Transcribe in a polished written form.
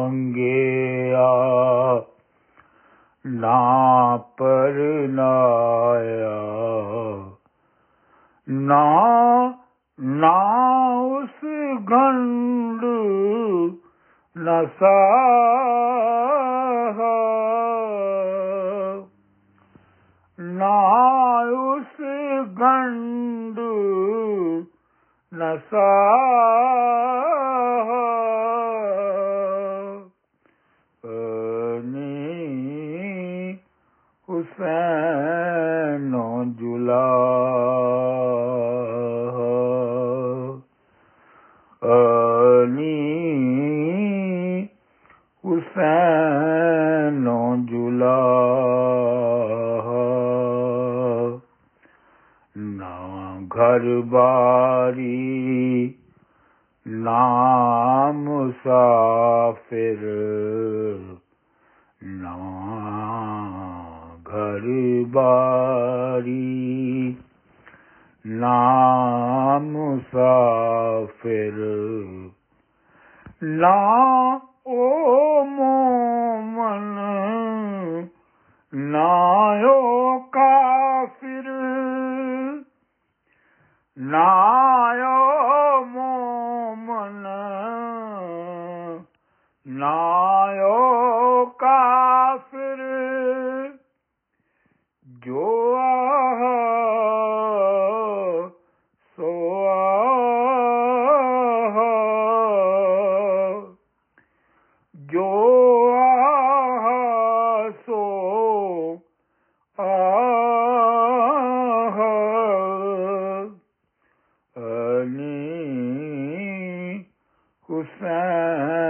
मंगेया ना परनाया ना ना उस गंड न साहा ना उस गंड न साहा हुसैन जुला हुसैन जुला ना घर बारी ना मुसाफिर ना घर बारी ना मुसाफिर ना ओ मोमन ना ओ काफिर ना ओ मोमन ना ओ काफिर जो आहा सो आहा जो आहा सो आहा अली हुसैन